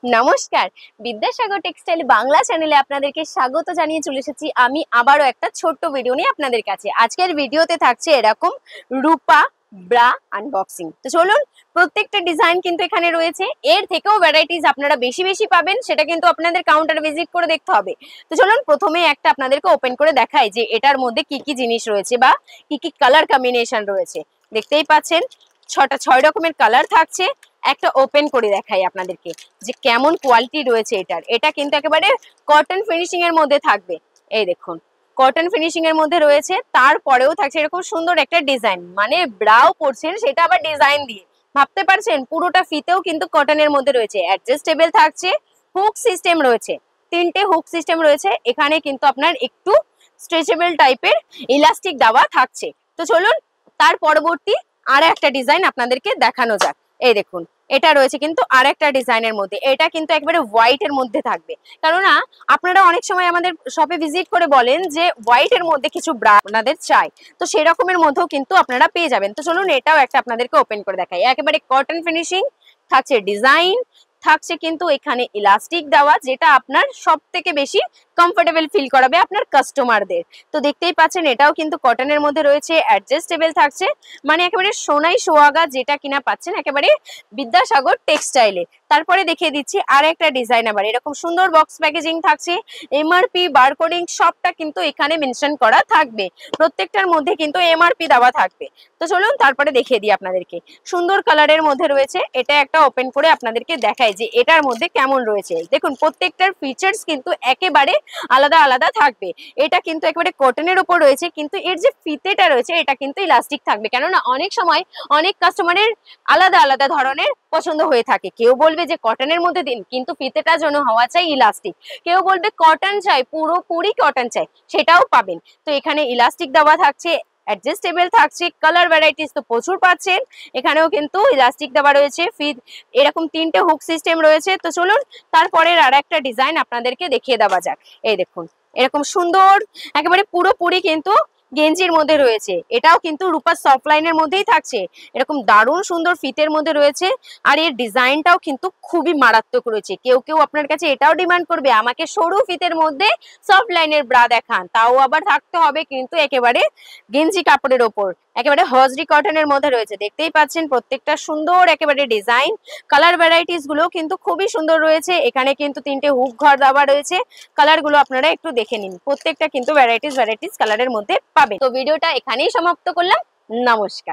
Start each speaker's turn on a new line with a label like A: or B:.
A: নমস্কার, বিদ্যাসাগর টেক্সটাইল বাংলা চ্যানেলে আপনাদেরকে স্বাগত জানিয়ে চলে এসেছি আমি আবারও একটা ছোট্ট ভিডিও নিয়ে আপনাদের কাছে। আজকের ভিডিওতে থাকছে এরকম রূপা ব্রা আনবক্সিং। তো চলুন, প্রত্যেকটা ডিজাইন কিন্তু এখানে রয়েছে, এর থেকেও ভ্যারাইটিস আপনারা বেশি বেশি পাবেন, সেটা কিন্তু আপনাদের কাউন্টার ভিজিট করে দেখতে হবে। তো চলুন, প্রথমে একটা আপনাদেরকে ওপেন করে দেখাই যে এটার মধ্যে কি কি জিনিস রয়েছে বা কি কি কালার কম্বিনেশন রয়েছে। দেখতেই পাচ্ছেন 6 রকমের কালার থাকছে। একটা ওপেন করে দেখাই আপনাদেরকে যে কেমন কোয়ালিটি রয়েছে এটার। এটা কিন্তু একেবারে কটন ফিনিশিং এর মধ্যে থাকবে। এই দেখুন, কটন ফিনিশিং এর মধ্যে রয়েছে, তারপরেও থাকছে এরকম সুন্দর একটা ডিজাইন, মানে ব্রাও পরছেন সেটা আবার ডিজাইন দিয়ে। ভাবতে পারছেন, পুরোটা ফিতেও কিন্তু কটনের মধ্যে রয়েছে, অ্যাডজাস্টেবল থাকছে, হুক সিস্টেম রয়েছে, 3টে হুক সিস্টেম রয়েছে। এখানে কিন্তু আপনার একটু স্ট্রেচেবল টাইপের ইলাস্টিক দেওয়া থাকছে। তো চলুন, তার পরবর্তী আর একটা ডিজাইন আপনাদেরকে দেখানো যাক। এই দেখুন, এটা রয়েছে কিন্তু আর একটা ডিজাইনের মধ্যে। এটা কিন্তু একবারে হোয়াইট এর মধ্যে থাকবে, কেননা আপনারা অনেক সময় আমাদের শপে ভিজিট করে বলেন যে হোয়াইট এর মধ্যে কিছু ব্রা আপনাদের চাই, তো সেই রকমের মধ্যেও কিন্তু আপনারা পেয়ে যাবেন। তো চলুন, এটাও একটা আপনাদেরকে ওপেন করে দেখাই। একেবারে কটন ফিনিশিং থাকছে, ডিজাইন থাকছে কিন্তু এখানে ইলাস্টিক দেওয়া, যেটা আপনার সব থেকে বেশি কমফোর্টেবল ফিল করাবে আপনার কাস্টমারদের। তো দেখতেই পাচ্ছেন, এটাও কিন্তু কটনের মধ্যে রয়েছে, অ্যাডজাস্টেবল থাকছে, মানে একেবারে সোনাই সোহাগা যেটা কিনা পাচ্ছেন একেবারে বিদ্যাসাগর টেক্সটাইলে। তারপরে দেখিয়ে দিচ্ছি আর একটা ডিজাইন, আবার এরকম সুন্দর বক্স প্যাকেজিং থাকছে, এমআরপি বারকোডিং সবটা কিন্তু এখানে মেনশন করা থাকবে, প্রত্যেকটার মধ্যে কিন্তু এমআরপি দেওয়া থাকবে। তো চলুন, তারপরে দেখিয়ে দিই আপনাদেরকে। সুন্দর কালারের মধ্যে রয়েছে, এটা একটা ওপেন করে আপনাদেরকে দেখাই যে এটার মধ্যে কেমন রয়েছে। দেখুন, প্রত্যেকটার ফিচার্স কিন্তু একেবারে আলাদা আলাদা থাকবে। এটা কিন্তু একেবারে কটনের উপর রয়েছে, কিন্তু এর যে ফিতেটা রয়েছে এটা কিন্তু ইলাস্টিক থাকবে, কেননা অনেক সময় অনেক কাস্টমারের আলাদা আলাদা ধরনের পছন্দ হয়ে থাকে। কেউ বলবে যে কটনের মধ্যে দিন, কিন্তু ফিতেটা যেন হওয়া চাই ইলাস্টিক। কেউ বলবে কটন চাই, পুরোপুরি কটন চাই, সেটাও পাবেন। তো এখানে ইলাস্টিক দেওয়া থাকছে, অ্যাডজাস্টেবল থাকছে, কালার ভ্যারাইটিস তো প্রচুর পাচ্ছেন। এখানেও কিন্তু ইলাস্টিক দেওয়া রয়েছে, ফিট এরকম 3টে হুক সিস্টেম রয়েছে। তো চলুন, তারপরের আর একটা ডিজাইন আপনাদেরকে দেখিয়ে দেওয়া যাক। এই দেখুন, এরকম সুন্দর একেবারে পুরোপুরি কিন্তু গেঞ্জির মধ্যে রয়েছে, এটাও কিন্তু রূপা সফট লাইনের মধ্যেই থাকছে, এরকম দারুণ সুন্দর ফিতের মধ্যে রয়েছে। আর এর ডিজাইনটাও কিন্তু খুবই মারাত্মক রয়েছে। কেউ কেউ আপনার কাছে এটাও ডিমান্ড করবে, আমাকে সরু ফিতের মধ্যে সফট লাইনের ব্রা দেখান, তাও আবার থাকতে হবে কিন্তু একেবারে গেঞ্জি কাপড়ের ওপর, একেবারে হজরি কটনের মধ্যে রয়েছে। দেখতেই পাচ্ছেন প্রত্যেকটা সুন্দর একেবারে ডিজাইন, কালার ভ্যারাইটিস গুলো কিন্তু খুবই সুন্দর রয়েছে। এখানে কিন্তু 3টে হুক ঘর দেওয়া রয়েছে, কালার গুলো আপনারা একটু দেখে নিন, প্রত্যেকটা কিন্তু ভ্যারাইটিস কালারের মধ্যে পাবেন। তো ভিডিওটা এখানেই সমাপ্ত করলাম, নমস্কার।